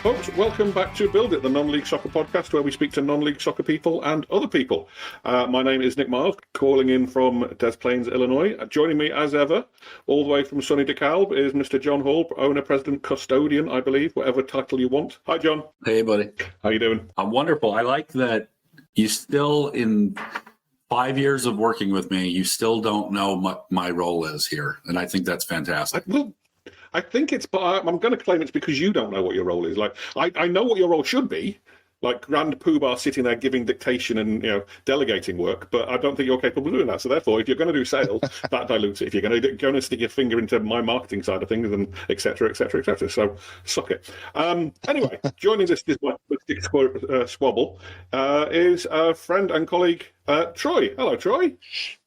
folks. Welcome back to Build It, the non-league soccer podcast where we speak to non-league soccer people and other people. My name is Nick Miles, calling in from Des Plaines, Illinois. Joining me as ever, all the way from sunny DeKalb, is Mr. John Hall, owner, president, custodian, I believe, whatever title you want. Hi, John. Hey, buddy. How you doing? I'm wonderful. I like that you still, in 5 years of working with me, you still don't know what my role is here. And I think that's fantastic. I think it's, but I'm going to claim it's because you don't know what your role is. Like, I know what your role should be, like Grand Poobah sitting there giving dictation and delegating work, but I don't think you're capable of doing that. So therefore, if you're going to do sales, that dilutes it. If you're going to stick your finger into my marketing side of things, and et cetera, et cetera, et cetera. So suck it. Anyway, joining this squabble is a friend and colleague, Troy. Hello, Troy.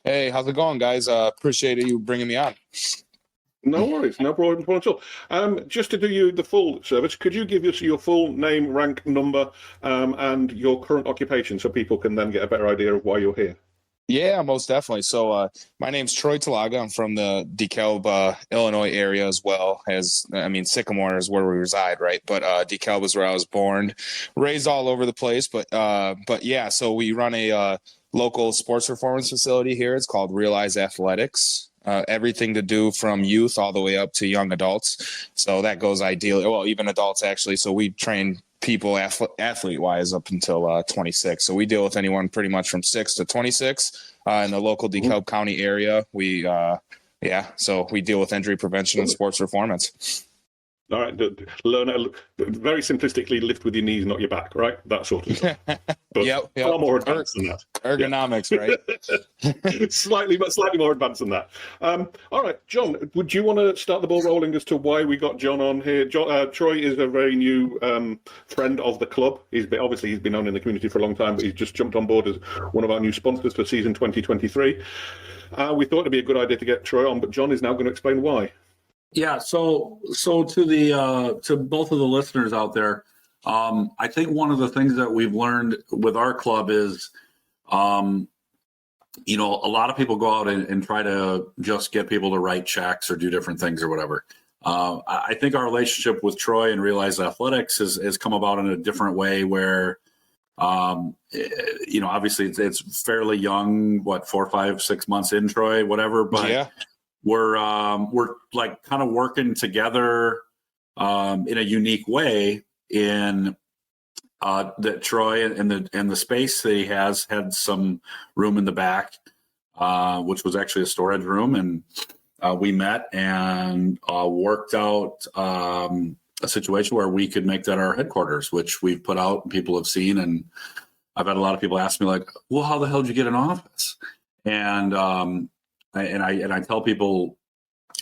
Hey, how's it going, guys? Appreciate you bringing me on. No worries, no problem at all. Just to do you the full service, could you give us your full name, rank, number, and your current occupation so people can then get a better idea of why you're here? Yeah, most definitely. So my name's Troy Talaga. I'm from the DeKalb, Illinois area as well. Sycamore is where we reside, right? But DeKalb is where I was born, raised all over the place. But yeah, so we run a local sports performance facility here. It's called Realize Athletics. Everything to do from youth all the way up to young adults. So that goes ideally, well, even adults actually. So we train people athlete-wise up until 26. So we deal with anyone pretty much from 6 to 26 in the local DeKalb County area. So we deal with injury prevention and sports performance. All right, learn very simplistically, lift with your knees, not your back, right? That sort of stuff. But yep. Far more advanced than that. Ergonomics, right? slightly more advanced than that. All right, John, would you want to start the ball rolling as to why we got John on here? Troy is a very new friend of the club. He's been known in the community for a long time, but he's just jumped on board as one of our new sponsors for season 2023. We thought it'd be a good idea to get Troy on, but John is now going to explain why. Yeah. So to both of the listeners out there, I think one of the things that we've learned with our club is, a lot of people go out and try to just get people to write checks or do different things or whatever. I think our relationship with Troy and Realize Athletics has come about in a different way where, obviously it's fairly young, 4, 5, 6 months in, Troy, whatever, but yeah. We're like kind of working together in a unique way in that Troy and the space that he has had some room in the back, which was actually a storage room, and we met and worked out a situation where we could make that our headquarters, which we've put out and people have seen. And I've had a lot of people ask me like, well, how the hell did you get an office? And I tell people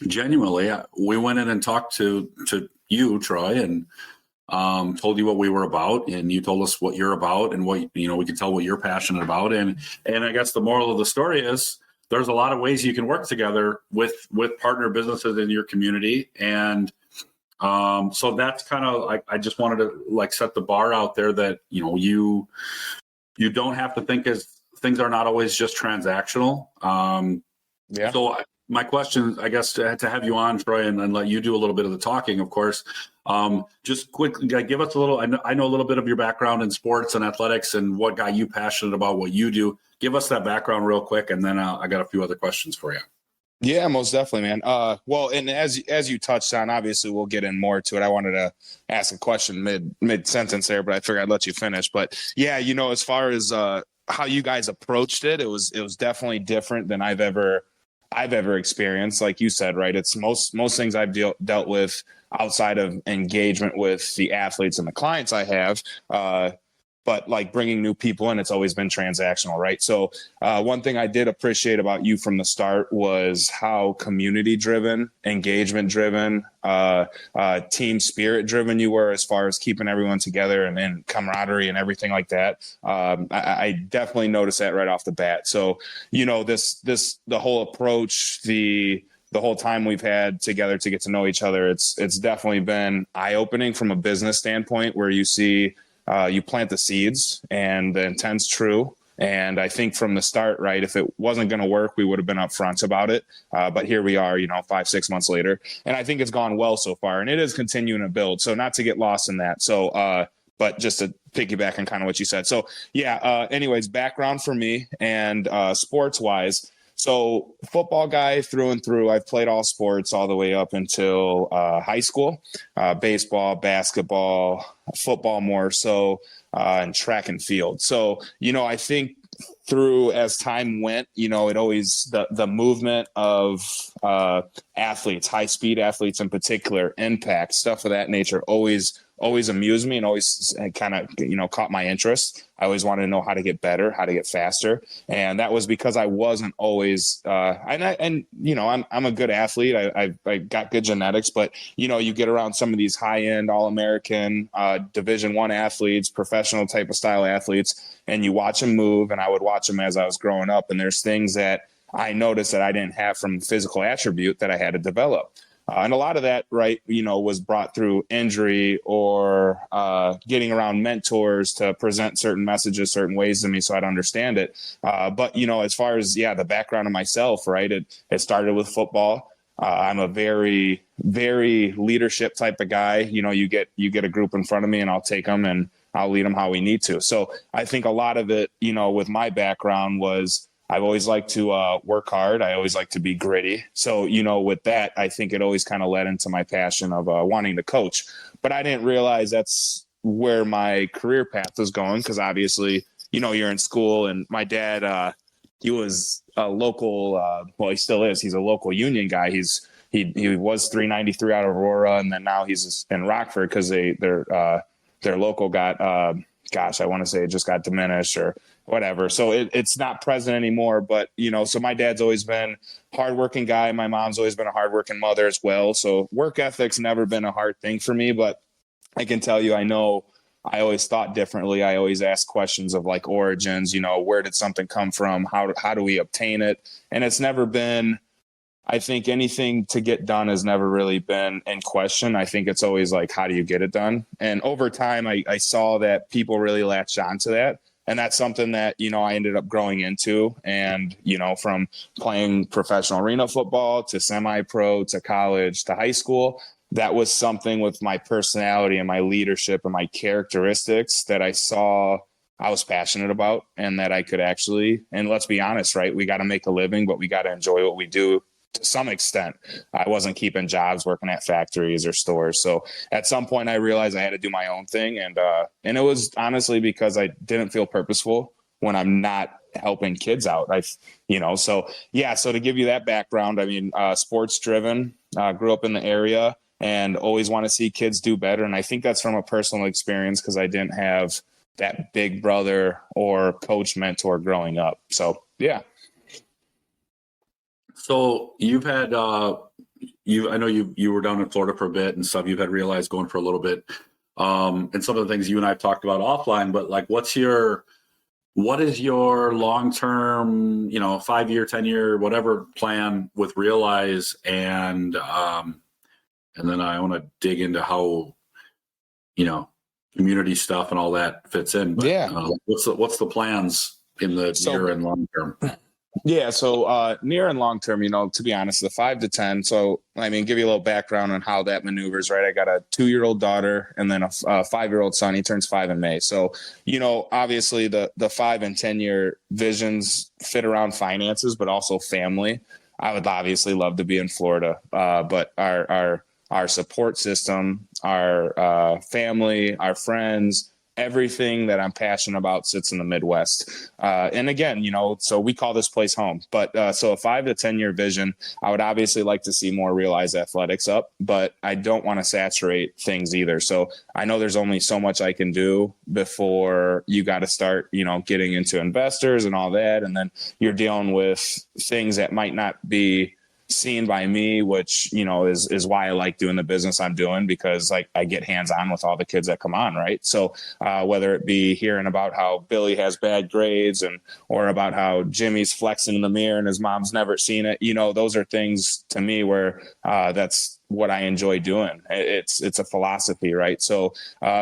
genuinely, we went in and talked to you, Troy, and told you what we were about, and you told us what you're about, and what we can tell what you're passionate about, and I guess the moral of the story is there's a lot of ways you can work together with partner businesses in your community, and so that's kind of I just wanted to set the bar out there that you don't have to think as things are not always just transactional. Yeah. So my question, I guess, to have you on, Troy, and let you do a little bit of the talking, of course. Just quickly, give us a little. I know a little bit of your background in sports and athletics, and what got you passionate about what you do. Give us that background real quick, and then I got a few other questions for you. Yeah, most definitely, man. Well, and as you touched on, obviously we'll get in more to it. I wanted to ask a question mid sentence there, but I figured I'd let you finish. But yeah, as far as how you guys approached it, it was definitely different than I've ever experienced. Like you said, right? It's most things I've dealt with outside of engagement with the athletes and the clients I have. But like bringing new people in, it's always been transactional, right? So one thing I did appreciate about you from the start was how community driven, engagement driven, team spirit driven you were as far as keeping everyone together and camaraderie and everything like that. I definitely noticed that right off the bat. So, the whole approach, the whole time we've had together to get to know each other, it's definitely been eye-opening from a business standpoint where you see you plant the seeds and the intent's true. And I think from the start, right, if it wasn't going to work, we would have been upfront about it. But here we are, 5-6 months later. And I think it's gone well so far. And it is continuing to build. So not to get lost in that. So, but just to piggyback on kind of what you said. So, anyways, background for me and sports wise. So football guy through and through. I've played all sports all the way up until high school, baseball, basketball, football more so, and track and field. So, I think through as time went, it always the movement of athletes, high speed athletes in particular, impact, stuff of that nature always amused me and always kind of, caught my interest. I always wanted to know how to get better, how to get faster. And that was because I wasn't always, I'm a good athlete. I got good genetics, but you get around some of these high end All-American, Division I athletes, professional type of style athletes, and you watch them move. And I would watch them as I was growing up. And there's things that I noticed that I didn't have from physical attribute that I had to develop. And a lot of that, right, was brought through injury or getting around mentors to present certain messages certain ways to me so I'd understand it. But, as far as, the background of myself, right, it started with football. I'm a very, very leadership type of guy. You get a group in front of me and I'll take them and I'll lead them how we need to. So I think a lot of it, with my background was I've always liked to work hard. I always like to be gritty. So, with that, I think it always kind of led into my passion of wanting to coach. But I didn't realize that's where my career path was going because obviously, you're in school. And my dad, he was a local, well, he still is. He's a local union guy. He was 393 out of Aurora, and then now he's in Rockford because their local got, I want to say it just got diminished or whatever. So it's not present anymore. But, so my dad's always been a hardworking guy. My mom's always been a hardworking mother as well. So work ethic's never been a hard thing for me. But I can tell you, I know I always thought differently. I always asked questions of like origins, where did something come from? How do we obtain it? And it's never been, I think anything to get done has never really been in question. I think it's always like, how do you get it done? And over time, I saw that people really latched onto that. And that's something that, I ended up growing into. And, from playing professional arena football to semi-pro to college to high school, that was something with my personality and my leadership and my characteristics that I saw I was passionate about and that I could actually, and let's be honest, right? We got to make a living, but we got to enjoy what we do to some extent. I wasn't keeping jobs working at factories or stores. So at some point I realized I had to do my own thing. And it was honestly because I didn't feel purposeful when I'm not helping kids out. So to give you that background, I mean, sports driven, grew up in the area and always want to see kids do better. And I think that's from a personal experience because I didn't have that big brother or coach mentor growing up. So, yeah. So you've had, I know you were down in Florida for a bit and stuff. You've had Realize going for a little bit, and some of the things you and I have talked about offline. But like, what is your long-term, 5-year, 10-year, whatever plan with Realize? And then I want to dig into how, community stuff and all that fits in. But, what's the plans in the near and long term? Yeah. So near and long term, to be honest, the 5 to 10. So, I mean, give you a little background on how that maneuvers, right? I got a 2-year-old daughter and then a 5-year-old son. He turns 5 in May. So, obviously the 5 and 10-year visions fit around finances, but also family. I would obviously love to be in Florida, but our support system, our family, our friends, everything that I'm passionate about sits in the Midwest. And again, so we call this place home. But so a 5 to 10-year vision, I would obviously like to see more Realize Athletics up, but I don't want to saturate things either. So I know there's only so much I can do before you got to start, getting into investors and all that. And then you're dealing with things that might not be seen by me, which, is why I like doing the business I'm doing, because I get hands-on with all the kids that come on. Right. So whether it be hearing about how Billy has bad grades or about how Jimmy's flexing in the mirror and his mom's never seen it, those are things to me where that's what I enjoy doing. It's a philosophy. Right. So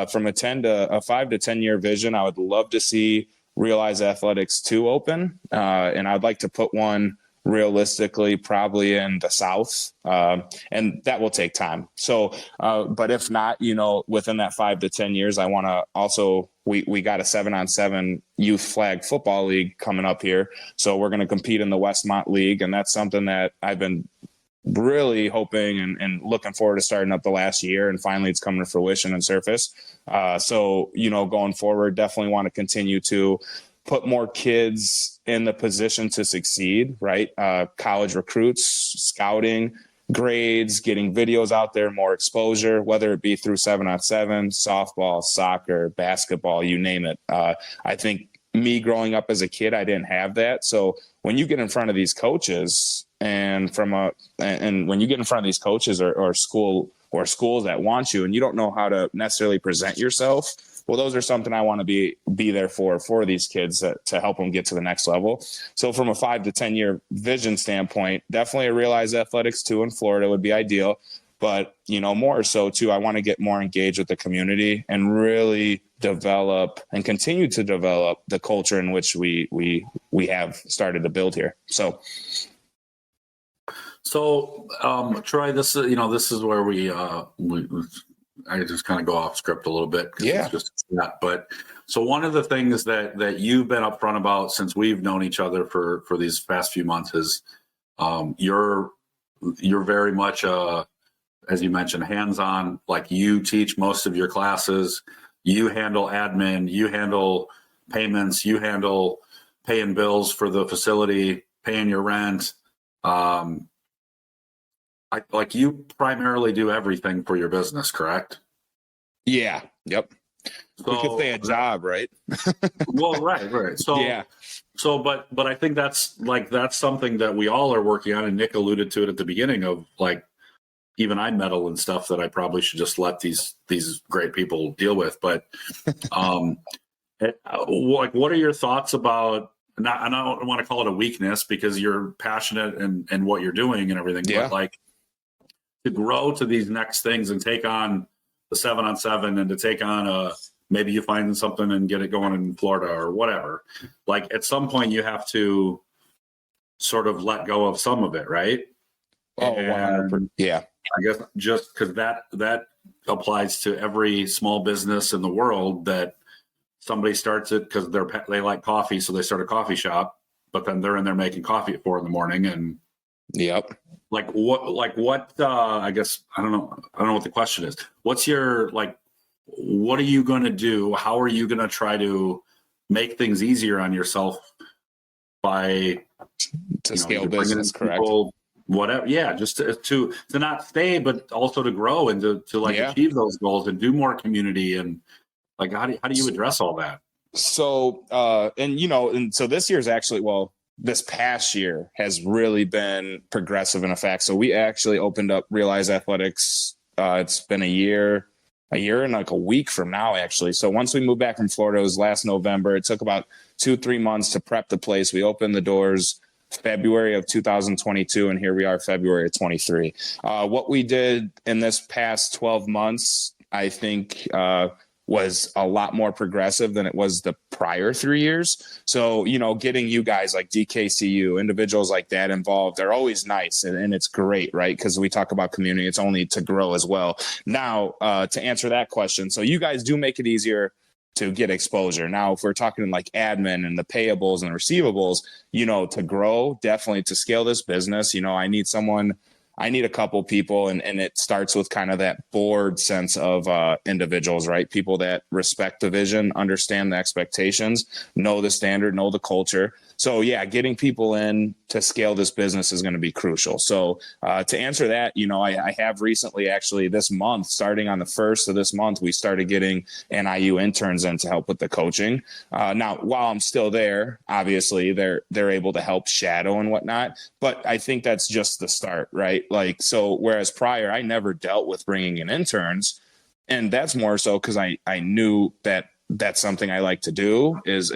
from a 5 to 10 year vision, I would love to see Realize Athletics 2 open. And I'd like to put one realistically probably in the South. And that will take time. So, but if not, within that 5 to 10 years, I want to also, we got a 7-on-7 youth flag football league coming up here. So we're going to compete in the Westmont League. And that's something that I've been really hoping and looking forward to starting up the last year. And finally it's coming to fruition and surface. So, going forward, definitely want to continue to put more kids in the position to succeed, right? College recruits, scouting, grades, getting videos out there, more exposure, whether it be through 7-on-7, softball, soccer, basketball, you name it. I think me growing up as a kid, I didn't have that. So when you get in front of these coaches and when you get in front of these coaches or schools that want you and you don't know how to necessarily present yourself, well, those are something I want to be there for these kids to help them get to the next level. So from a 5 to 10 year vision standpoint, definitely a Realize Athletics 2 in Florida would be ideal. But, more so too, I want to get more engaged with the community and really develop and continue to develop the culture in which we have started to build here. So Troy, this is where I just kind of go off script a little bit. Yeah. It's just that. But so one of the things that you've been upfront about since we've known each other for these past few months is you're very much as you mentioned, hands-on. Like you teach most of your classes, you handle admin, you handle payments, you handle paying bills for the facility, paying your rent. Like you primarily do everything for your business, correct? Yeah. Yep. So, we could say a job, right? Well, right. So, yeah. So, but I think that's something that we all are working on. And Nick alluded to it at the beginning of even I meddle in stuff that I probably should just let these great people deal with. But, what are your thoughts about? And I don't want to call it a weakness because you're passionate and what you're doing and everything. Yeah. But to grow to these next things and take on the 7-on-7 and to take on maybe you find something and get it going in Florida or whatever. At some point you have to sort of let go of some of it, right? Oh, 100%. Yeah. I guess just because that applies to every small business in the world that somebody starts it because they like coffee, so they start a coffee shop, but then they're in there making coffee at 4 a.m. and yep. What I guess I don't know what the question is. What's your what are you going to do? How are you going to try to make things easier on yourself by scale business, correct? People, whatever. Yeah. Just to not stay, but also to grow and to achieve those goals and do more community. And how do you address all that? So, and so this year's actually, this past year has really been progressive in effect. So we actually opened up Realize Athletics. It's been a year and a week from now, actually. So once we moved back from Florida, it was last November. It took about 2-3 months to prep the place. We opened the doors February of 2022, and here we are February of 23. What we did in this past 12 months, I think, was a lot more progressive than it was the prior 3 years. So, getting you guys like DKCU, individuals like that involved, they're always nice and it's great, right? Because we talk about community, it's only to grow as well. Now, to answer that question, so you guys do make it easier to get exposure. Now, if we're talking admin and the payables and the receivables, to grow, definitely to scale this business, I need a couple people, and it starts with kind of that board sense of individuals, right? People that respect the vision, understand the expectations, know the standard, know the culture. So yeah, getting people in to scale this business is going to be crucial. So to answer that, I have recently, actually this month, starting on the 1st of this month, we started getting NIU interns in to help with the coaching. Now, while I'm still there, obviously they're able to help shadow and whatnot, but I think that's just the start, right? So whereas prior, I never dealt with bringing in interns, and that's more so because I knew that that's something I like to do is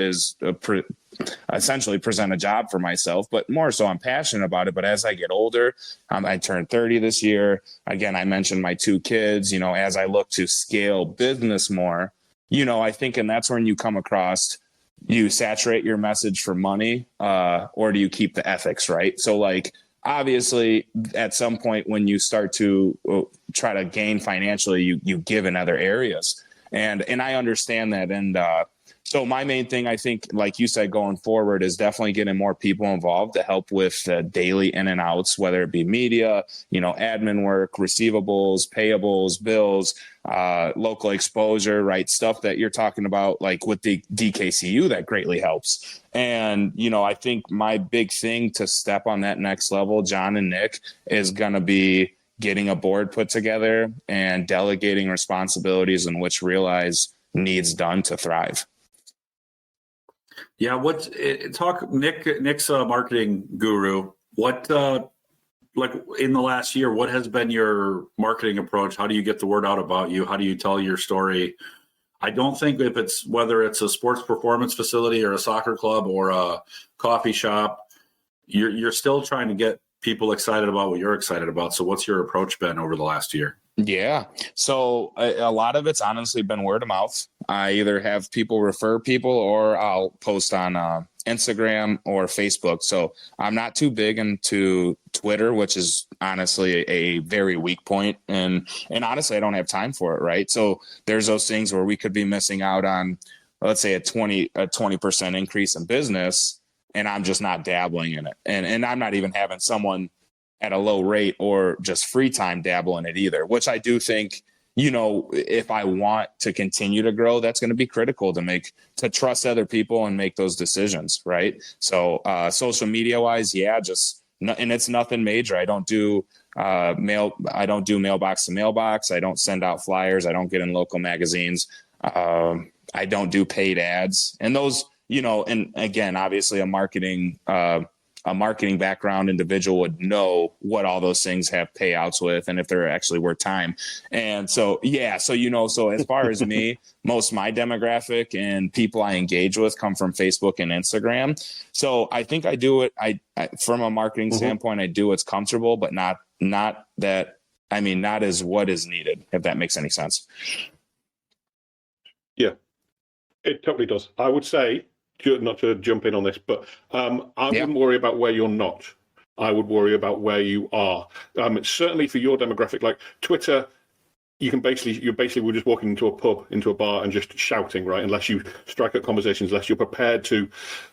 essentially present a job for myself, but more so I'm passionate about it. But as I get older, I turned 30 this year. Again, I mentioned my 2 kids, as I look to scale business more, I think, and that's when you come across you saturate your message for money, or do you keep the ethics, right? So like, obviously at some point when you start to try to gain financially, you give in other areas. And I understand that. And so my main thing, I think, like you said, going forward is definitely getting more people involved to help with daily in and outs, whether it be media, admin work, receivables, payables, bills, local exposure, right? Stuff that you're talking about, like with the DKCU, that greatly helps. And, I think my big thing to step on that next level, John and Nick, is going to be getting a board put together and delegating responsibilities in which Realize needs done to thrive. Yeah, Nick's a marketing guru. What, like in the last year, what has been your marketing approach? How do you get the word out about you? How do you tell your story? I don't think whether it's a sports performance facility or a soccer club or a coffee shop, you're still trying to get people excited about what you're excited about. So what's your approach been over the last year? Yeah. So a lot of it's honestly been word of mouth. I either have people refer people or I'll post on Instagram or Facebook. So I'm not too big into Twitter, which is honestly a very weak point. And honestly, I don't have time for it. Right. So there's those things where we could be missing out on, let's say a 20% increase in business, and I'm just not dabbling in it. And I'm not even having someone at a low rate or just free time dabble in it either, which I do think, if I want to continue to grow, that's going to be critical to trust other people and make those decisions. Right. So, social media wise, and it's nothing major. I don't do mailbox to mailbox. I don't send out flyers. I don't get in local magazines. I don't do paid ads, and those, and again, obviously a marketing background individual would know what all those things have payouts with and if they're actually worth time. And so, so as far as me, most of my demographic and people I engage with come from Facebook and Instagram. So I think I do it. I from a marketing standpoint, I do what's comfortable, but not as what is needed, if that makes any sense. Yeah, it totally does. I would say, not to jump in on this, but I wouldn't worry about where you're not. I would worry about where you are. Certainly for your demographic, like Twitter, you're basically just walking into a pub, into a bar, and just shouting, right? Unless you strike up conversations, unless you're prepared to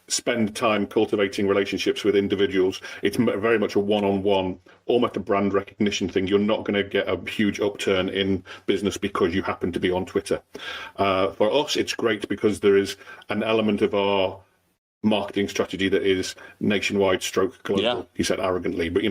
spend time cultivating relationships with individuals. It's very much a one-on-one, almost a brand recognition thing. You're not going to get a huge upturn in business because you happen to be on Twitter. For us, it's great because there is an element of our marketing strategy that is nationwide stroke global. He said arrogantly, but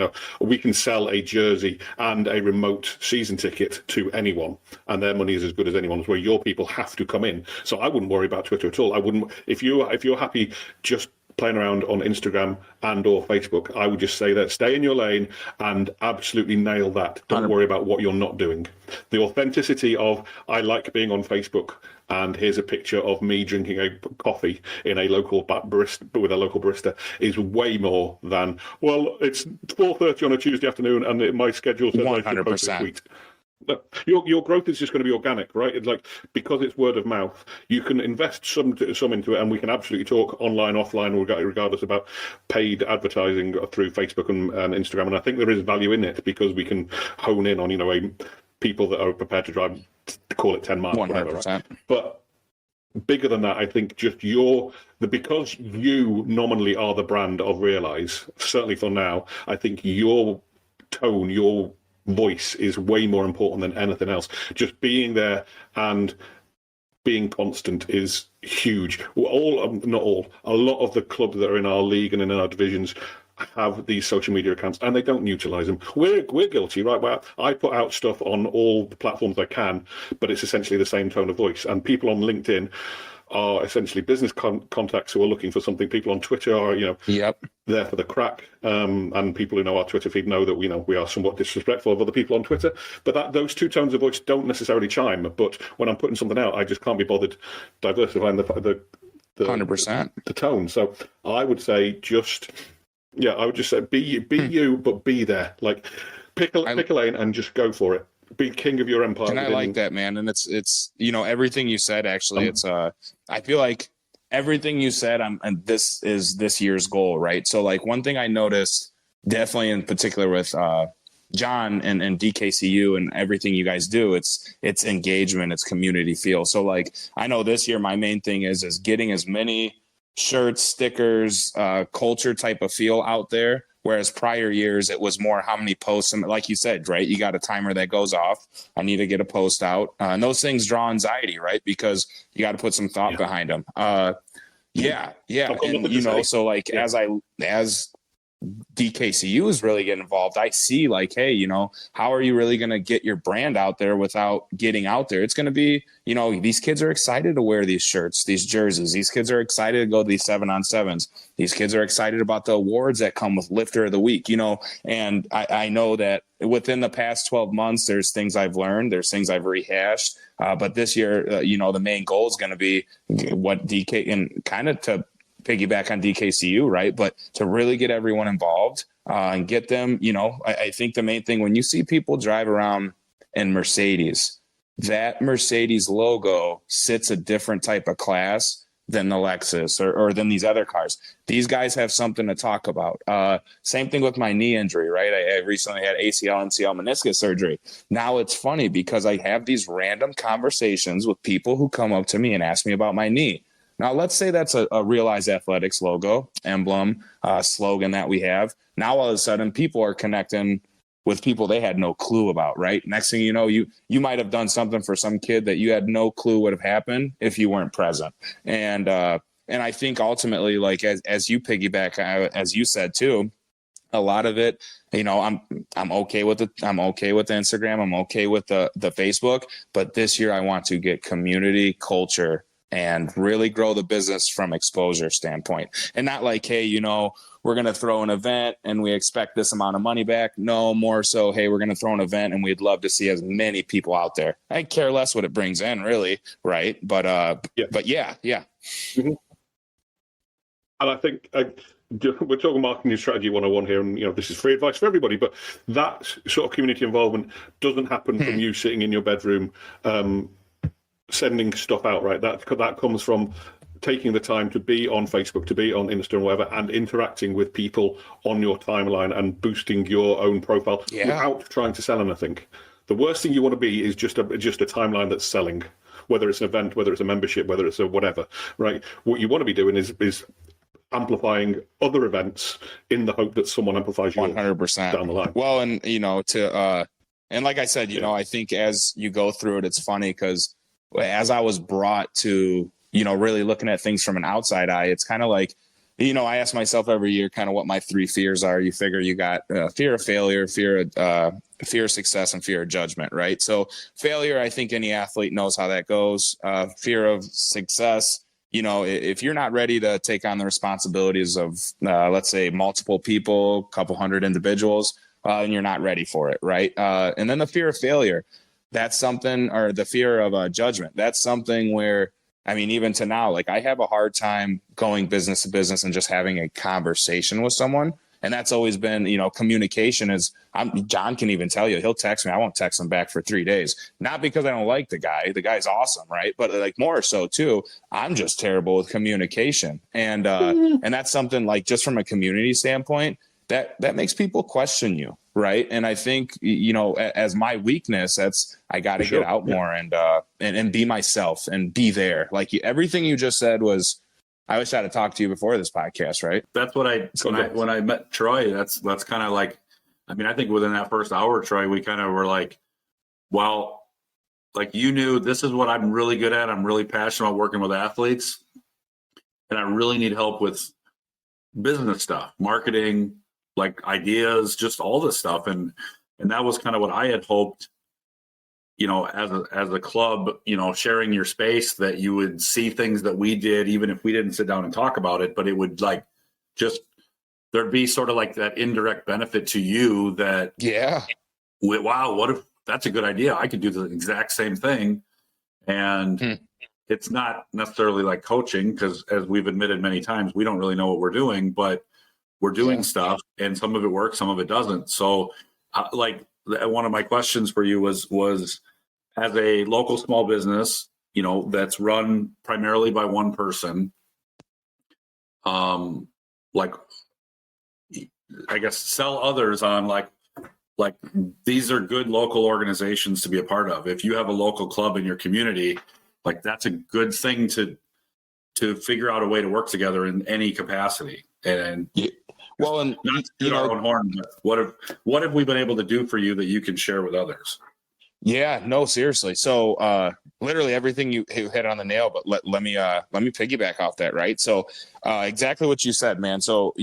we can sell a jersey and a remote season ticket to anyone, and their money is as good as anyone's, where your people have to come in. So I wouldn't worry about Twitter at all. I wouldn't. If you're happy just playing around on Instagram and or Facebook, I would just say that stay in your lane and absolutely nail that. Don't worry about what you're not doing. The authenticity of, I like being on Facebook and here's a picture of me drinking a coffee in a local barista with a local barista, is way more than, well, it's 4:30 on a Tuesday afternoon and my schedule says I should post a tweet. Your growth is just going to be organic, right? It's like, because it's word of mouth, you can invest some into it, and we can absolutely talk online, offline, regardless about paid advertising through Facebook and Instagram. And I think there is value in it because we can hone in on people that are prepared to drive, call it 10 miles, 100%. Whatever, right? But bigger than that, I think just because you nominally are the brand of Realize, certainly for now, I think your tone, your voice is way more important than anything else. Just being there and being constant is huge. A lot of the clubs that are in our league and in our divisions have these social media accounts and they don't utilize them. We're guilty, right? Well, I put out stuff on all the platforms I can, but it's essentially the same tone of voice. And people on LinkedIn are essentially business contacts who are looking for something. People on Twitter are, there for the crack. And people who know our Twitter feed know that we are somewhat disrespectful of other people on Twitter. But those two tones of voice don't necessarily chime. But when I'm putting something out, I just can't be bothered diversifying the 100% the tone. So I would say I would just say be you, but be there. Like pick a lane and just go for it. Be king of your empire. And I like that, man. And it's everything you said. Actually, it's I feel like everything you said, and this is this year's goal, right? So like one thing I noticed definitely in particular with John and DKCU and everything you guys do, it's engagement, it's community feel. So like I know this year my main thing is getting as many shirts, stickers, culture type of feel out there. Whereas prior years, it was more how many posts, and like you said, right? You got a timer that goes off. I need to get a post out. And those things draw anxiety, right? Because you got to put some thought behind them. Yeah. And, you know, so like as DKCU is really getting involved, I see like, hey, you know, how are you really going to get your brand out there without getting out there? It's going to be, you know, these kids are excited to wear these shirts, these jerseys. These kids are excited to go to these 7-on-7s. These kids are excited about the awards that come with Lifter of the Week, you know, and I know that within the past 12 months, there's things I've learned, there's things I've rehashed. But this year, you know, the main goal is going to be what DK and kind of to piggyback on DKCU, right? But to really get everyone involved and get them, you know, I think the main thing when you see people drive around in Mercedes, that Mercedes logo sits a different type of class than the Lexus or than these other cars. These guys have something to talk about. Same thing with my knee injury, right? I recently had ACL, MCL, meniscus surgery. Now it's funny because I have these random conversations with people who come up to me and ask me about my knee. Now, let's say that's a Realize Athletics logo, emblem, slogan that we have. Now, all of a sudden, people are connecting with people they had no clue about, right? Next thing you know, you might have done something for some kid that you had no clue would have happened if you weren't present. And I think ultimately, like as you piggyback, as you said too, a lot of it, you know, I'm okay with it. I'm okay with the Instagram. I'm okay with the Facebook. But this year, I want to get community culture and really grow the business from exposure standpoint. And not like, hey, you know, we're going to throw an event and we expect this amount of money back. No, more so, hey, we're going to throw an event and we'd love to see as many people out there. I care less what it brings in, really, right? But yeah. Mm-hmm. And I think we're talking marketing strategy 101 here, and you know this is free advice for everybody. But that sort of community involvement doesn't happen from you sitting in your bedroom sending stuff out, right? That comes from taking the time to be on Facebook, to be on Insta and whatever, and interacting with people on your timeline and boosting your own profile without trying to sell anything. The worst thing you want to be is just a timeline that's selling, whether it's an event, whether it's a membership, whether it's a whatever, right? What you want to be doing is amplifying other events in the hope that someone amplifies you 100% down the line. Well, and you know, and like I said, you know, I think as you go through it, it's funny because as I was brought to, you know, really looking at things from an outside eye, it's kind of like, you know, I ask myself every year kind of what my 3 fears are. You figure you got fear of failure, fear of success, and fear of judgment, right? So failure, I think any athlete knows how that goes. Fear of success, you know, if you're not ready to take on the responsibilities of, let's say, multiple people, couple hundred individuals, and you're not ready for it, right? And then the fear of failure. That's something, or the fear of judgment. That's something where, I mean, even to now, like I have a hard time going business to business and just having a conversation with someone. And that's always been, you know, communication is, John can even tell you, he'll text me. I won't text him back for 3 days. Not because I don't like the guy. The guy's awesome, right? But like more so too, I'm just terrible with communication. And that's something like just from a community standpoint, that makes people question you. Right. And I think, you know, as my weakness, that's I got to get out more and be myself and be there. Like everything you just said was, I wish I'd have talked to you before this podcast. Right. That's what when I met Troy, that's kind of like, I mean, I think within that first hour, Troy, we kind of were like, well, like you knew this is what I'm really good at. I'm really passionate about working with athletes and I really need help with business stuff, marketing, like ideas, just all this stuff. And that was kind of what I had hoped, you know, as a club, you know, sharing your space, that you would see things that we did, even if we didn't sit down and talk about it, but it would like, just, there'd be sort of like that indirect benefit to you that, wow, what if that's a good idea? I could do the exact same thing. And it's not necessarily like coaching, because as we've admitted many times, we don't really know what we're doing, but we're doing stuff, and some of it works, some of it doesn't. So like one of my questions for you was as a local small business, you know, that's run primarily by one person, like, I guess, sell others on like these are good local organizations to be a part of. If you have a local club in your community, like that's a good thing to figure out a way to work together in any capacity. And well, and not to toot our own horn, but what have we been able to do for you that you can share with others? Yeah, no, seriously. So literally everything you hit on the nail, but let me piggyback off that, right? So exactly what you said, man. So,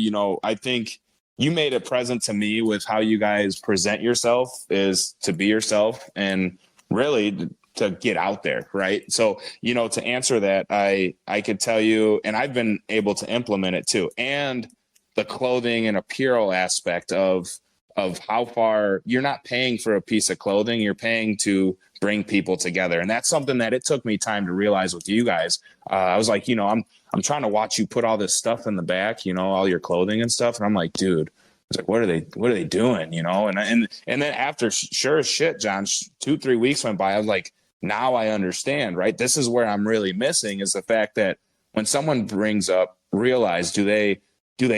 I think you made it present to me with how you guys present yourself is to be yourself and really to get out there, right? So, to answer that, I could tell you, and I've been able to implement it too. And the clothing and apparel aspect of how far you're not paying for a piece of clothing, you're paying to bring people together. And that's something that it took me time to realize with you guys. I was like, I'm trying to watch you put all this stuff in the back, all your clothing and stuff. And I'm like, dude, it's like, what are they doing? And then after sure as shit, John, 2-3 weeks went by. I was like, now I understand, right? This is where I'm really missing is the fact that when someone brings up realize, do they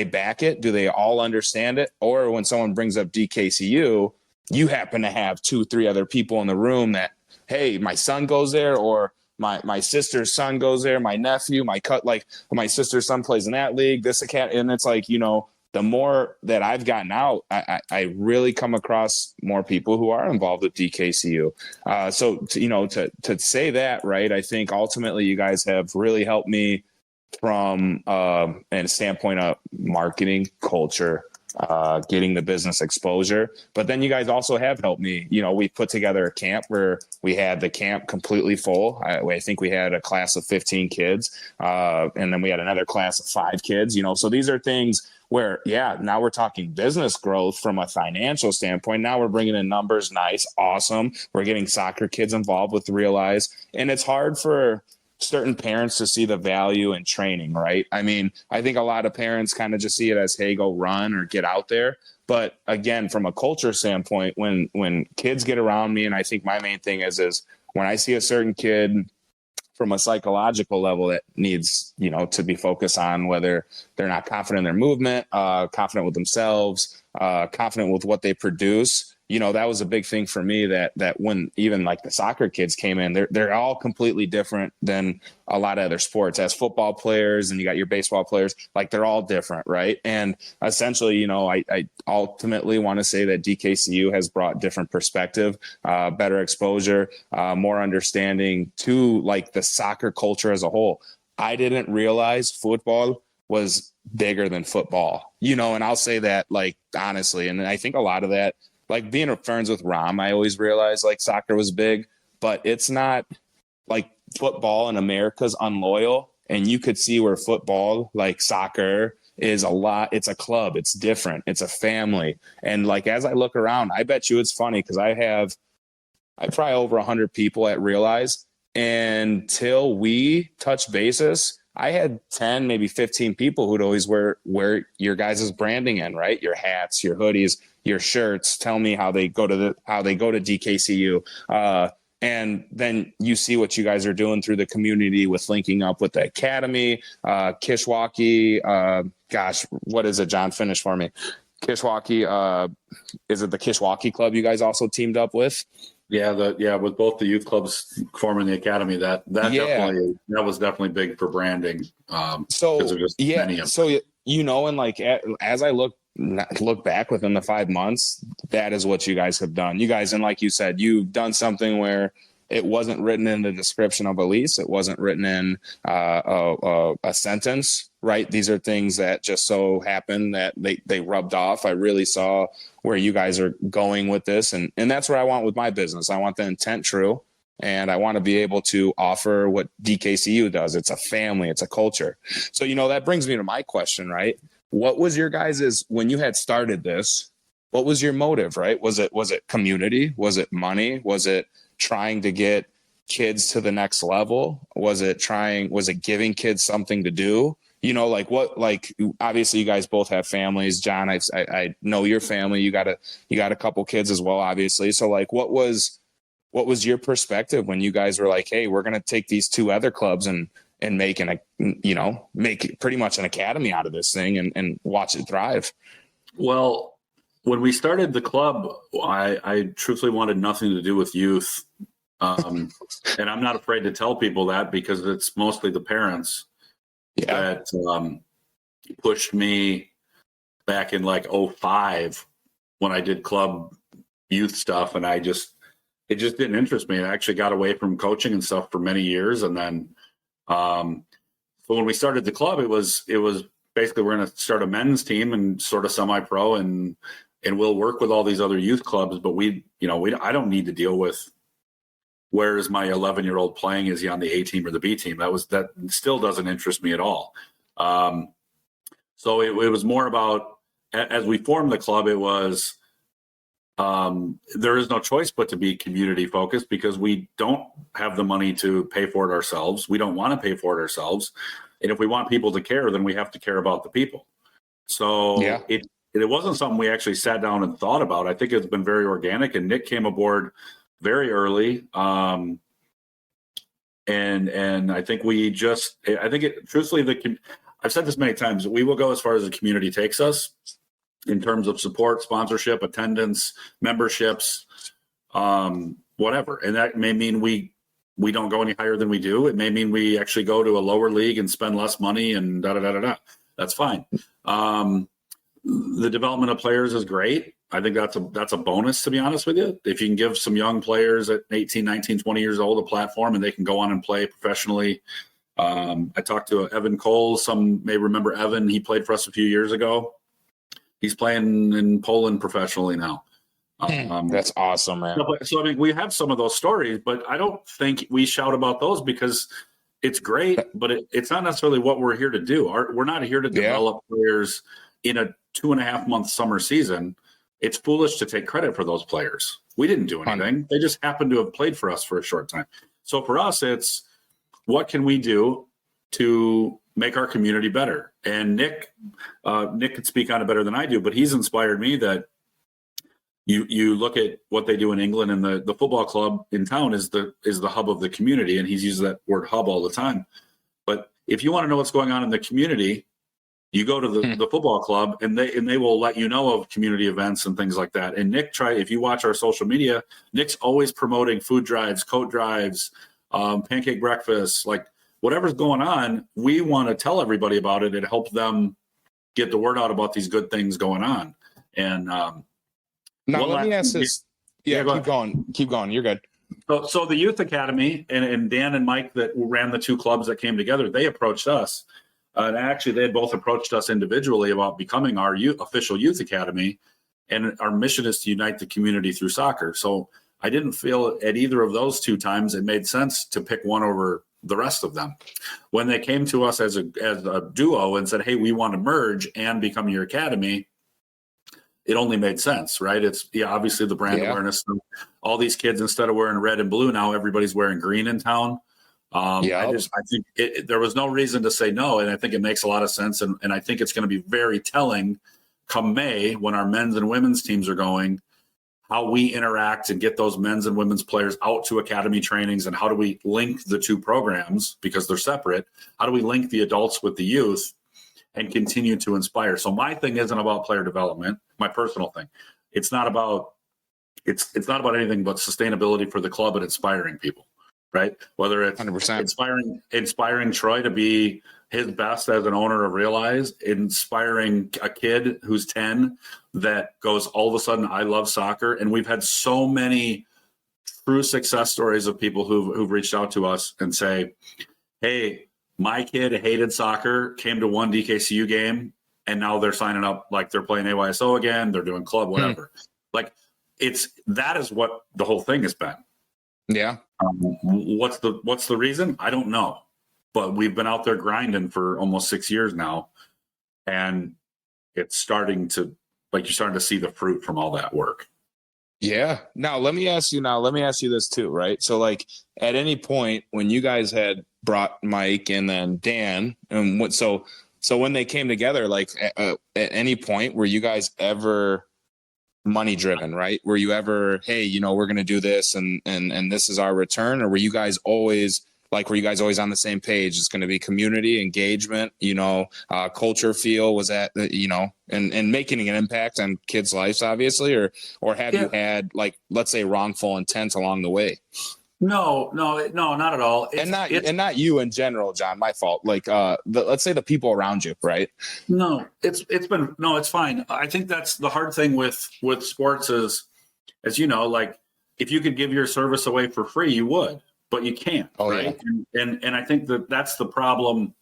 back it? Do they all understand it? Or when someone brings up DKCU, you happen to have 2-3 other people in the room that, hey, my son goes there, or my sister's son goes there, my nephew, my sister's son plays in that league, this account. And it's like, the more that I've gotten out, I really come across more people who are involved with DKCU. So, to say that, right, I think ultimately you guys have really helped me from a standpoint of marketing, culture, getting the business exposure. But then you guys also have helped me. We put together a camp where we had the camp completely full. I think we had a class of 15 kids, and then we had another class of 5 kids. So these are things where, now we're talking business growth from a financial standpoint. Now we're bringing in numbers, nice, awesome. We're getting soccer kids involved with Realize, and it's hard for certain parents to see the value in training, right? I mean, I think a lot of parents kind of just see it as, hey, go run or get out there. But again, from a culture standpoint, when kids get around me, and I think my main thing is when I see a certain kid from a psychological level that needs, to be focused on whether they're not confident in their movement, confident with themselves, confident with what they produce. That was a big thing for me that when even like the soccer kids came in, they're all completely different than a lot of other sports. As football players, and you got your baseball players, like they're all different, right? And essentially, I ultimately want to say that DKCU has brought different perspective, better exposure, more understanding to like the soccer culture as a whole. I didn't realize football was bigger than football, and I'll say that like honestly, and I think a lot of that, like being friends with Rom, I always realized like soccer was big, but it's not like football in America's unloyal. And you could see where football, like soccer, is a lot. It's a club. It's different. It's a family. And like, as I look around, I bet you it's funny because I probably over 100 people at Realize. And till we touch basis, I had 10, maybe 15 people who'd always wear your guys' branding in, right? Your hats, your hoodies, your shirts, tell me how they go to DKCU. And then you see what you guys are doing through the community with linking up with the academy, Kishwaukee. Gosh, what is it, John? Finish for me. Kishwaukee. Is it the Kishwaukee Club you guys also teamed up with? Yeah, with both the youth clubs forming the academy, that was definitely big for branding. And like as I look back within the 5 months, that is what you guys have done. You guys, and like you said, you've done something where it wasn't written in the description of a lease. It wasn't written in a sentence, right? These are things that just so happen that they rubbed off. I really saw where you guys are going with this. And that's what I want with my business. I want the intent true. And I want to be able to offer what DKCU does. It's a family. It's a culture. So, that brings me to my question, right? What was your guys's, when you had started this, what was your motive, right? Was it community? Was it money? Was it trying to get kids to the next level? Was it giving kids something to do? Obviously you guys both have families. John, I know your family. You got a couple kids as well, obviously. So like, what was your perspective when you guys were like, hey, we're going to take these 2 other clubs and and make pretty much an academy out of this thing and watch it thrive. Well, when we started the club, I truthfully wanted nothing to do with youth. And I'm not afraid to tell people that, because it's mostly the parents that pushed me back in like 2005 when I did club youth stuff. And it just didn't interest me. I actually got away from coaching and stuff for many years. And then, but when we started the club, it was basically, we're going to start a men's team and sort of semi-pro, and we'll work with all these other youth clubs. But I don't need to deal with, where is my 11-year-old playing? Is he on the A team or the B team? That still doesn't interest me at all. So it was more about, as we formed the club, it was, there is no choice but to be community focused, because we don't have the money to pay for it ourselves. We don't want to pay for it ourselves. And if we want people to care, then we have to care about the people. So it wasn't something we actually sat down and thought about. I think it's been very organic, and Nik came aboard very early. And I think truthfully, I've said this many times, we will go as far as the community takes us in terms of support, sponsorship, attendance, memberships, whatever. And that may mean we don't go any higher than we do. It may mean we actually go to a lower league and spend less money and da-da-da-da-da. That's fine. The development of players is great. I think that's a bonus, to be honest with you. If you can give some young players at 18, 19, 20 years old a platform and they can go on and play professionally. I talked to Evan Cole. Some may remember Evan. He played for us a few years ago. He's playing in Poland professionally now. That's awesome, man. So, I mean, we have some of those stories, but I don't think we shout about those because it's great, but it's not necessarily what we're here to do. We're not here to develop players in a 2.5-month summer season. It's foolish to take credit for those players. We didn't do anything. They just happened to have played for us for a short time. So for us, it's what can we do to make our community better? And Nik could speak on it better than I do, but he's inspired me that you look at what they do in England, and the football club in town is the hub of the community. And he's used that word hub all the time. But if you want to know what's going on in the community, you go to the football club, and they will let you know of community events and things like that. And if you watch our social media, Nik's always promoting food drives, coat drives, pancake breakfasts, like whatever's going on. We want to tell everybody about it and help them get the word out about these good things going on. And now let me ask this. Yeah, keep going. You're good. So the Youth Academy and Dan and Mike that ran the two clubs that came together, they approached us. And actually, they had both approached us individually about becoming our official youth academy. And our mission is to unite the community through soccer. So I didn't feel at either of those two times it made sense to pick one over the rest of them. When they came to us as a duo and said, hey, we want to merge and become your academy, it only made sense, right? It's obviously the brand awareness. All these kids, instead of wearing red and blue, now everybody's wearing green in town. I think there was no reason to say no, and I think it makes a lot of sense, and I think it's going to be very telling come May when our men's and women's teams are going, how we interact and get those men's and women's players out to academy trainings, and how do we link the two programs because they're separate? How do we link the adults with the youth and continue to inspire? So my thing isn't about player development, my personal thing. It's not about anything but sustainability for the club and inspiring people. Right? Whether it's 100%. Inspiring Troy to be his best as an owner of Realize, inspiring a kid who's 10 that goes, all of a sudden, I love soccer. And we've had so many true success stories of people who've reached out to us and say, hey, my kid hated soccer, came to one DKCU game, and now they're signing up, like they're playing AYSO again, they're doing club, whatever. Like that is what the whole thing has been. Yeah. What's the reason? I don't know, but we've been out there grinding for almost 6 years now, and it's starting to, like, you're starting to see the fruit from all that work. Yeah. Now let me ask you this too, right? So like at any point when you guys had brought Mike and then Dan, and so when they came together, like at any point were you guys ever money driven, right? Were you ever, hey, we're going to do this and this is our return? Or were you guys always like, were you guys always on the same page? It's going to be community engagement, culture feel, was that, and making an impact on kids' lives, obviously, or have you had, like, let's say, wrongful intent along the way? No, not at all. Not you in general, John, my fault. Like, let's say the people around you, right? No, it's fine. I think that's the hard thing with sports is, as you know, like, if you could give your service away for free, you would, but you can't. Oh, right? Yeah. And I think that's the problem,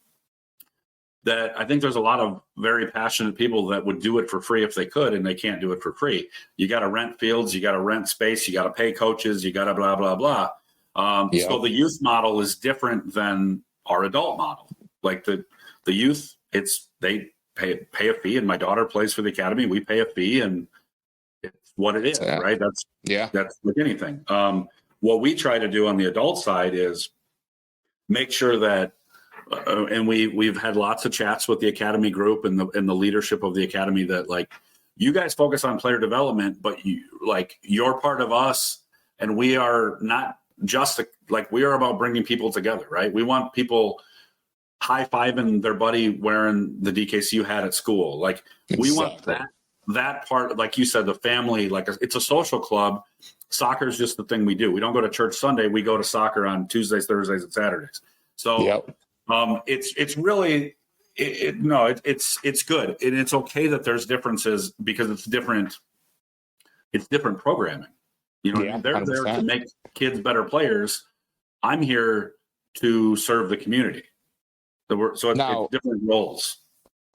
that I think there's a lot of very passionate people that would do it for free if they could, and they can't do it for free. You got to rent fields, you got to rent space, you got to pay coaches, you got to blah, blah, blah. So the youth model is different than our adult model. Like the youth, they pay a fee, and my daughter plays for the academy. We pay a fee, and it's what it is, right? That's like anything. What we try to do on the adult side is make sure that, and we've had lots of chats with the academy group and the leadership of the academy, that, like, you guys focus on player development, but you're part of us, and we are not just we are about bringing people together, right? We want people high-fiving their buddy wearing the DKCU hat at school. Like, we want that part, like you said, the family, like, it's a social club. Soccer is just the thing we do. We don't go to church Sunday. We go to soccer on Tuesdays, Thursdays, and Saturdays. So it's really, it's good. And it's okay that there's differences, because it's different programming. They're there to make kids better players. I'm here to serve the community. So it's different roles.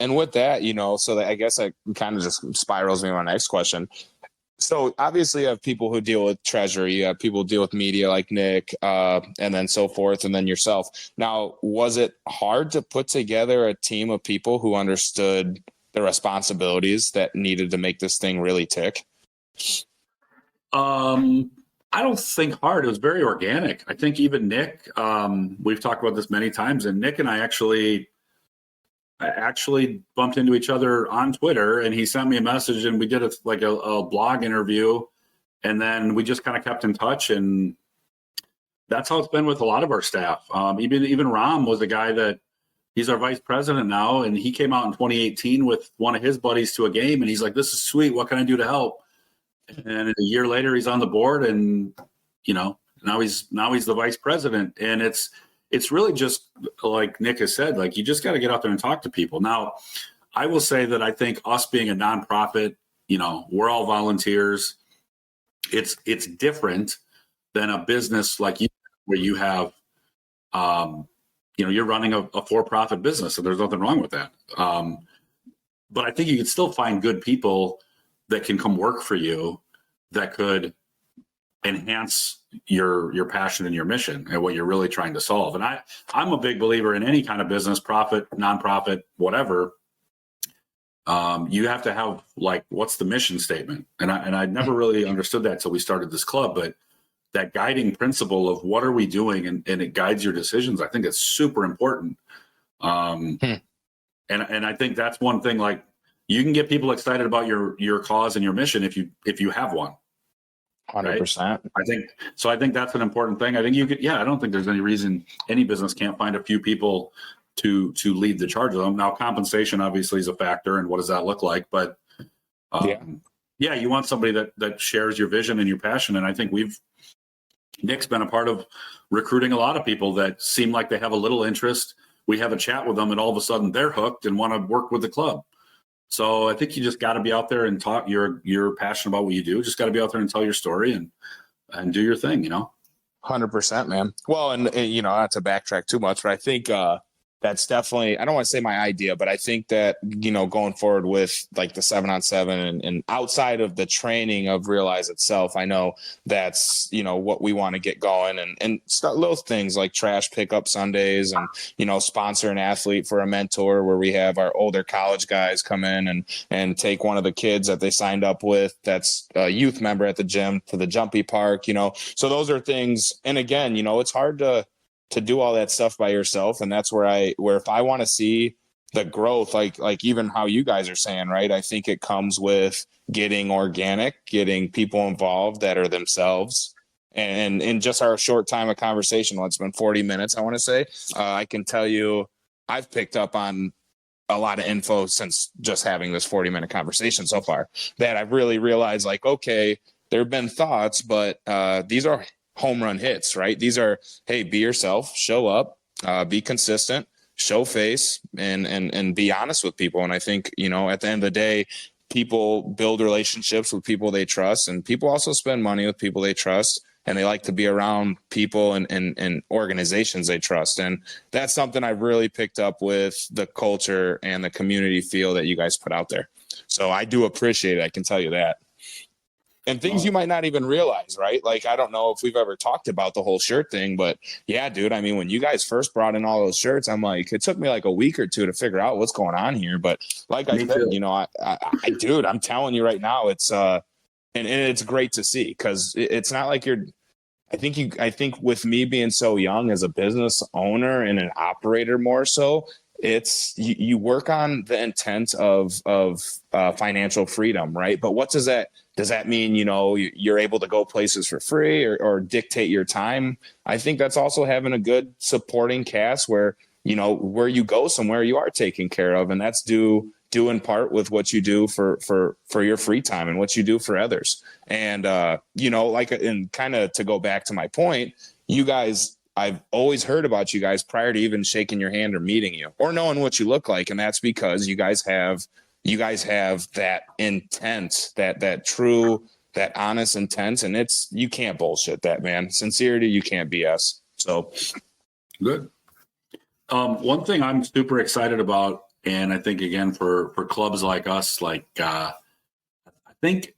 And with that, so that, I guess that kind of just spirals me to my next question. So obviously you have people who deal with treasury, you have people who deal with media like Nick, and then so forth, and then yourself. Now, was it hard to put together a team of people who understood the responsibilities that needed to make this thing really tick? I don't think hard. It was very organic. I think even Nick, we've talked about this many times, and Nick and I actually bumped into each other on Twitter, and he sent me a message, and we did a blog interview, and then we just kind of kept in touch, and that's how it's been with a lot of our staff. Even Ram was a guy that, he's our vice president now, and he came out in 2018 with one of his buddies to a game, and he's like, "This is sweet. What can I do to help?" And a year later, he's on the board, and now he's the vice president. And it's really just like Nick has said, like, you just got to get out there and talk to people. Now, I will say that I think us being a nonprofit, we're all volunteers. It's different than a business like you, where you have, you're running a for-profit business, and there's nothing wrong with that. But I think you can still find good people that can come work for you, that could enhance your passion and your mission and what you're really trying to solve. And I'm a big believer in any kind of business, profit, nonprofit, whatever. You have to have, like, what's the mission statement? And I never really understood that till we started this club, but that guiding principle of what are we doing, and it guides your decisions. I think it's super important. And I think that's one thing, like, you can get people excited about your cause and your mission if you have one. 100%. Right? I think that's an important thing. I think you could, I don't think there's any reason any business can't find a few people to lead the charge of them. Now, compensation obviously is a factor, and what does that look like? But you want somebody that shares your vision and your passion. And I think Nick's been a part of recruiting a lot of people that seem like they have a little interest. We have a chat with them, and all of a sudden they're hooked and want to work with the club. So I think you just got to be out there and talk. You're passionate about what you do. Just got to be out there and tell your story and do your thing. 100%, man. Well, and not to backtrack too much, but I think that's definitely, I don't want to say my idea, but I think that, going forward with, like, the 7-on-7 and outside of the training of Realize itself, I know that's, what we want to get going, and start little things like trash pickup Sundays, and, sponsor an athlete for a mentor, where we have our older college guys come in and take one of the kids that they signed up with, that's a youth member at the gym, to the Jumpy Park, so those are things. And again, it's hard to do all that stuff by yourself. And that's where if I want to see the growth, like even how you guys are saying, right? I think it comes with getting organic, getting people involved that are themselves, And in just our short time of conversation, well, it's been 40 minutes, I want to say, I can tell you I've picked up on a lot of info since just having this 40-minute conversation so far, that I've really realized, like, okay, there have been thoughts, but these are home run hits, right? These are, hey, be yourself, show up, be consistent, show face, and be honest with people. And I think, you know, at the end of the day, people build relationships with people they trust, and people also spend money with people they trust, and they like to be around people and organizations they trust. And that's something I've really picked up with the culture and the community feel that you guys put out there. So I do appreciate it. I can tell you that. And things you might not even realize, right? Like, I don't know if we've ever talked about the whole shirt thing, but yeah, dude, I mean, when you guys first brought in all those shirts, I'm like, it took me like a week or two to figure out what's going on here. But like I said, you know, dude, I'm telling you right now, it's, and it's great to see, because it's not like I think with me being so young as a business owner and an operator more so, it's you work on the intent of financial freedom, right? But what does that mean? You know, you're able to go places for free or dictate your time. I think that's also having a good supporting cast where, you know, where you go somewhere you are taken care of, and that's due in part with what you do for your free time and what you do for others. And you know, like, and kind of to go back to my point, you guys, I've always heard about you guys prior to even shaking your hand or meeting you or knowing what you look like. And that's because you guys have that intent, that honest intent. And you can't bullshit that, man. Sincerity, you can't BS. So good. One thing I'm super excited about, and I think, again, for clubs like us, like, I think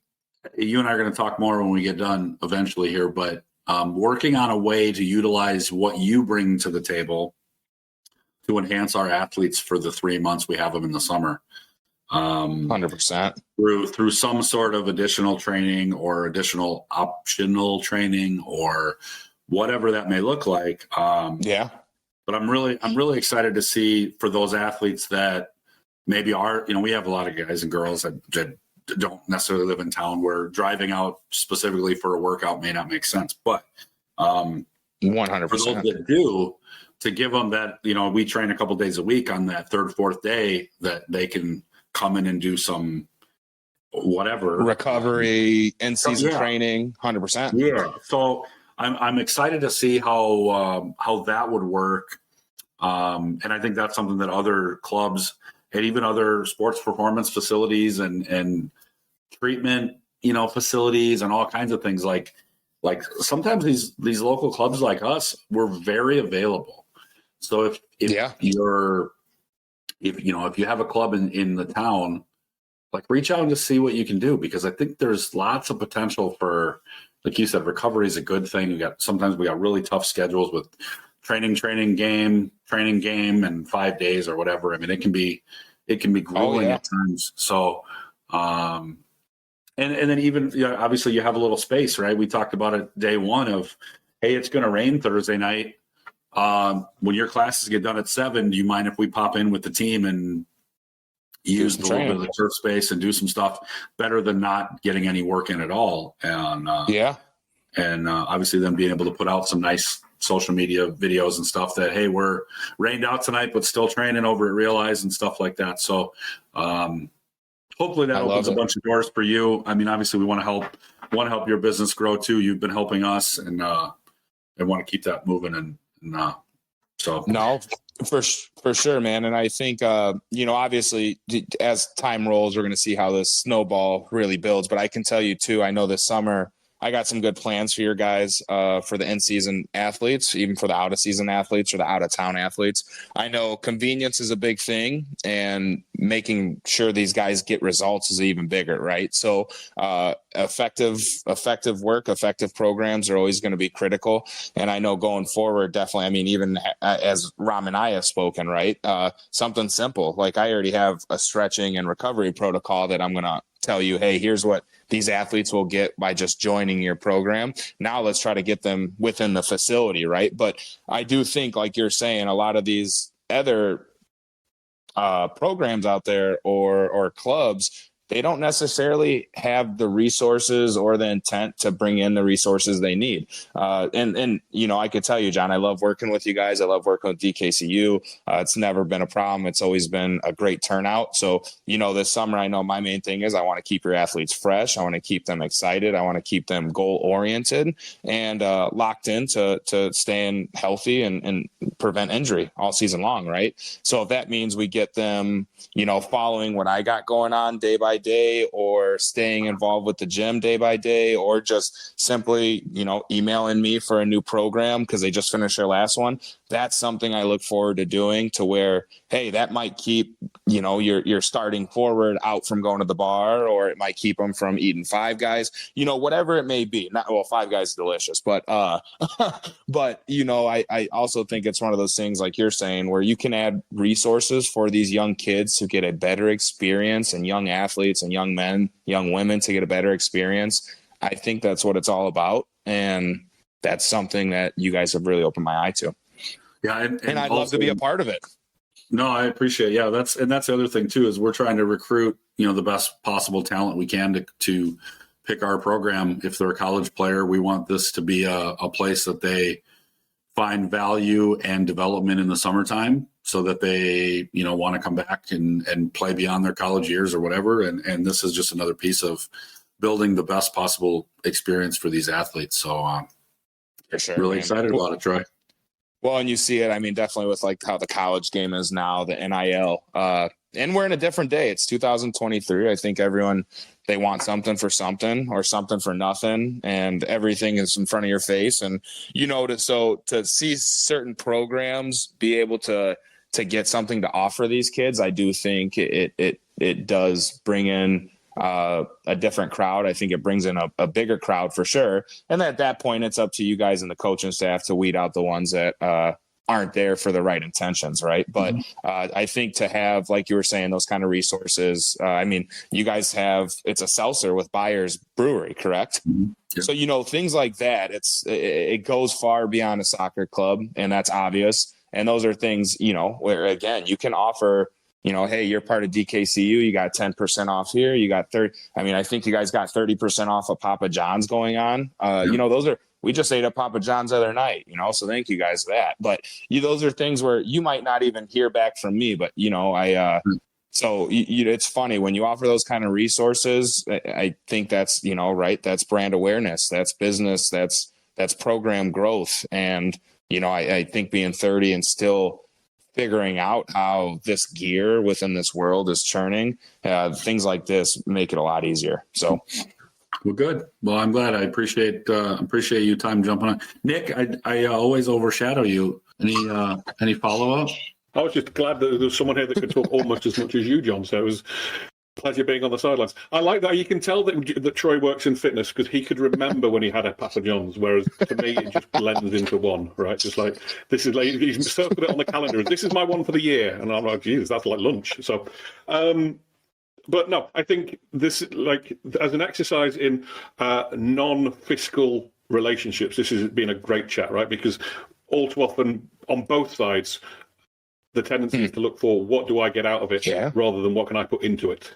you and I are going to talk more when we get done eventually here, but working on a way to utilize what you bring to the table to enhance our athletes for the 3 months we have them in the summer. 100% through some sort of additional training or additional optional training or whatever that may look like. Yeah. But I'm really excited to see for those athletes that maybe are, you know, we have a lot of guys and girls that don't necessarily live in town, where driving out specifically for a workout may not make sense. But 100%. For those that do, to give them that, you know, we train a couple days a week, on that third, fourth day that they can come in and do some whatever recovery, in-season training. 100%. Yeah. So I'm excited to see how that would work. And I think that's something that other clubs and even other sports performance facilities and treatment, you know, facilities and all kinds of things, like sometimes these local clubs like us, we're very available. So if you have a club in the town, like, reach out and just see what you can do, because I think there's lots of potential for, like you said, recovery is a good thing. Sometimes we got really tough schedules with training game, and 5 days or whatever. I mean, it can be grueling at times. So, and then even, you know, obviously you have a little space, right? We talked about it day one of, hey, it's going to rain Thursday night. When your classes get done at 7, do you mind if we pop in with the team and use a little bit of the turf space and do some stuff? Better than not getting any work in at all. And obviously then being able to put out some nice social media videos and stuff that, hey, we're rained out tonight, but still training over at Realize and stuff like that. So hopefully that opens a bunch of doors for you. I mean, obviously we want to help your business grow too. You've been helping us, and want to keep that moving. And so no, for sure, man. And I think, you know, obviously as time rolls, we're going to see how this snowball really builds. But I can tell you too, I know this summer I got some good plans for your guys, for the in-season athletes, even for the out-of-season athletes or the out-of-town athletes. I know convenience is a big thing, and making sure these guys get results is even bigger, right? So effective work, effective programs are always going to be critical. And I know going forward, definitely, I mean, even as Ram and I have spoken, right? Something simple, like I already have a stretching and recovery protocol that I'm going to tell you, hey, here's what these athletes will get by just joining your program. Now let's try to get them within the facility, right? But I do think, like you're saying, a lot of these other programs out there or clubs, they don't necessarily have the resources or the intent to bring in the resources they need. And I could tell you, John, I love working with you guys. I love working with DKCU. It's never been a problem. It's always been a great turnout. So, this summer, I know my main thing is I want to keep your athletes fresh. I want to keep them excited. I want to keep them goal oriented and locked in to staying healthy and prevent injury all season long. Right. So if that means we get them, following what I got going on day by day, or staying involved with the gym day by day, or just simply, emailing me for a new program because they just finished their last one. That's something I look forward to doing, to where, hey, that might keep, your starting forward out from going to the bar, or it might keep them from eating Five Guys, whatever it may be. Five Guys is delicious, but I also think it's one of those things, like you're saying, where you can add resources for these young kids to get a better experience, and young athletes and young men, young women to get a better experience. I think that's what it's all about. And that's something that you guys have really opened my eye to. Yeah. And I'd love to be a part of it. No, I appreciate it. Yeah, that's the other thing too, is we're trying to recruit, the best possible talent we can to pick our program. If they're a college player, we want this to be a place that they find value and development in the summertime, so that they, want to come back and play beyond their college years or whatever. And this is just another piece of building the best possible experience for these athletes. So for sure, really man. Excited about it, Troy. Well, and you see it, definitely with like how the college game is now, the NIL, and we're in a different day. It's 2023. I think everyone, they want something for something or something for nothing, and everything is in front of your face. And, to see certain programs be able to get something to offer these kids, I do think it does bring in a different crowd. I think it brings in a bigger crowd for sure. And at that point, it's up to you guys and the coaching staff to weed out the ones that aren't there for the right intentions, right? But I think to have, like you were saying, those kind of resources, you guys have, it's a seltzer with Byers Brewery, correct? Mm-hmm. Yeah. So, things like that, it goes far beyond a soccer club, and that's obvious. And those are things, where, again, you can offer, hey, you're part of DKCU, you got 10% off here, you got 30. I think you guys got 30% off of Papa John's going on. We just ate at Papa John's the other night, so thank you guys for that. But those are things where you might not even hear back from me, but so it's funny when you offer those kind of resources. I think that's, right. That's brand awareness, that's business, that's program growth. And, I think being 30 and still figuring out how this gear within this world is churning, things like this make it a lot easier. So, well, good. Well, I'm glad. I appreciate you time jumping on. Nick, I always overshadow you. Any follow up? I was just glad that there was someone here that could talk almost as much as you, John. So it was a pleasure being on the sidelines. I like that you can tell that Troy works in fitness, because he could remember when he had a Papa John's, whereas for me it just blends into one, right? Just like, this is like, he's circled it on the calendar. This is my one for the year, and I'm like, geez, that's like lunch. So, but no, I think this, like, as an exercise in non-fiscal relationships, this has been a great chat, right? Because all too often on both sides, the tendency is to look for what do I get out of it, rather than what can I put into it.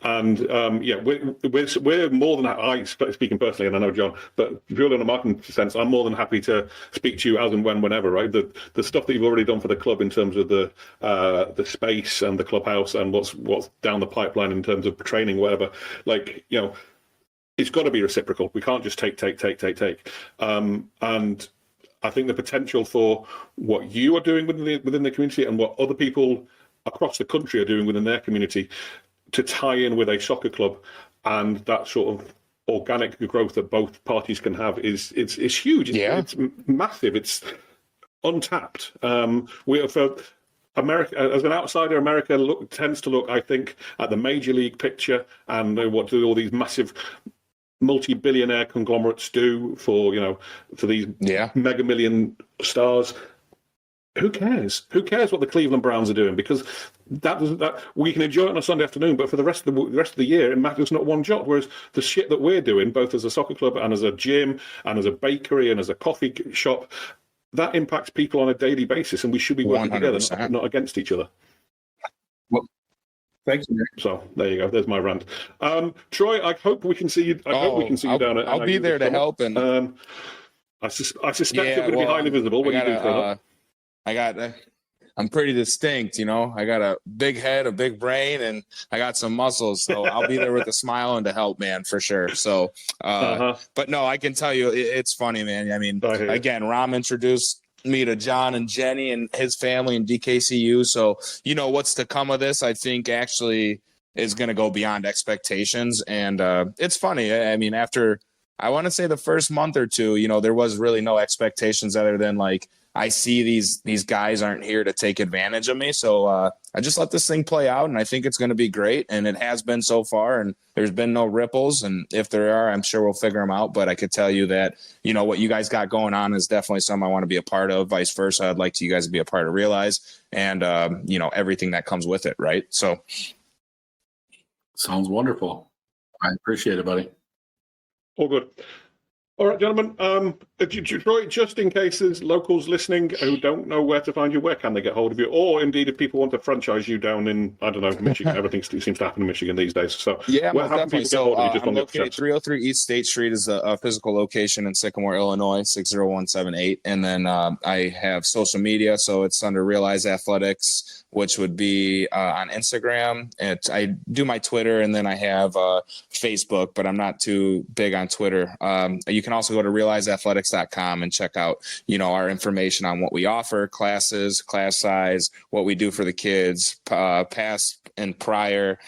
And we're more than, speaking personally, and I know John, but purely in a marketing sense, I'm more than happy to speak to you as and whenever, right? The stuff that you've already done for the club in terms of the space and the clubhouse, and what's down the pipeline in terms of training, whatever, like, it's got to be reciprocal. We can't just take. And I think the potential for what you are doing within the community, and what other people across the country are doing within their community, to tie in with a soccer club, and that sort of organic growth that both parties can have it's huge. It's massive. It's untapped. For America, as an outsider, America tends to look, I think, at the major league picture and what do all these massive multi-billionaire conglomerates do for these mega million stars. Who cares? Who cares what the Cleveland Browns are doing? Because that we can enjoy it on a Sunday afternoon, but for the rest of the year, it matters not one jot. Whereas the shit that we're doing, both as a soccer club and as a gym and as a bakery and as a coffee shop, that impacts people on a daily basis, and we should be working 100%. Together, not against each other. Thanks, Nick. So there you go. There's my rant. Troy, I hope we can see you. I hope we can see you down at. I'll be there to help. And I suspect you're going to be highly visible when you do turn up. I'm pretty distinct, you know. I got a big head, a big brain, and I got some muscles. So I'll be there with a smile and to help, man, for sure. So, but no, I can tell you, it's funny, man. I mean, again, Ram introduced me to John and Jenny and his family and DKCU. So, you know, what's to come of this, I think actually is going to go beyond expectations. And it's funny. I mean, after, I want to say the first month or two, you know, there was really no expectations other than like, I see these guys aren't here to take advantage of me. So I just let this thing play out, and I think it's going to be great. And it has been so far, and there's been no ripples. And if there are, I'm sure we'll figure them out. But I could tell you that, you know, what you guys got going on is definitely something I want to be a part of. Vice versa, I'd like you guys to be a part of Realize, and, you know, everything that comes with it, right? So. Sounds wonderful. I appreciate it, buddy. All good. All right, gentlemen. Troy, just in case there's locals listening who don't know where to find you, where can they get hold of you? Or indeed, if people want to franchise you down in, I don't know, Michigan, everything seems to happen in Michigan these days. So yeah, where can people get hold of you? Just I'm located 303 East State Street is a physical location in Sycamore, Illinois, 60178. And then I have social media, so it's under Realize Athletics, which would be on Instagram. I do my Twitter, and then I have Facebook, but I'm not too big on Twitter. You can also go to realizeathletics.com and check out, you know, our information on what we offer, classes, class size, what we do for the kids, past and prior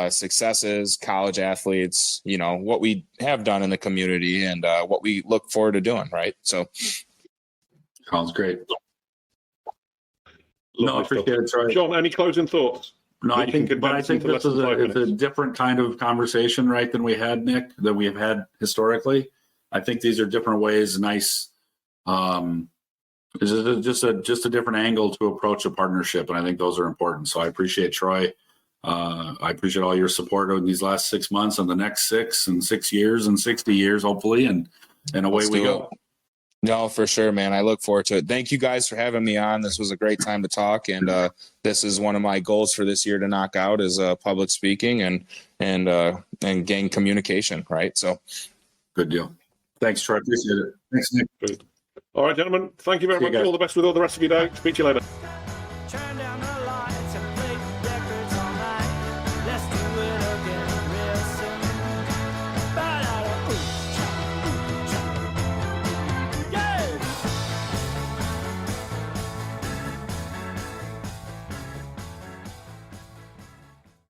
successes, college athletes, you know, what we have done in the community and what we look forward to doing. Right. So. Sounds great. No, I appreciate it, Troy. John, any closing thoughts? No, I think this is a different kind of conversation, right, than we had, Nick, that we have had historically. I think these are different ways, nice. This is just a different angle to approach a partnership, and I think those are important. So I appreciate Troy. I appreciate all your support over these last 6 months and the next 6 and 6 years and 60 years, hopefully, and away we go. No, for sure, man. I look forward to it. Thank you guys for having me on. This was a great time to talk, and this is one of my goals for this year to knock out is public speaking and gain communication. Right. So, good deal. Thanks, Troy. Appreciate it. Thanks, Nick. All right, gentlemen. Thank you very much. All the best with all the rest of your day. Speak to you later.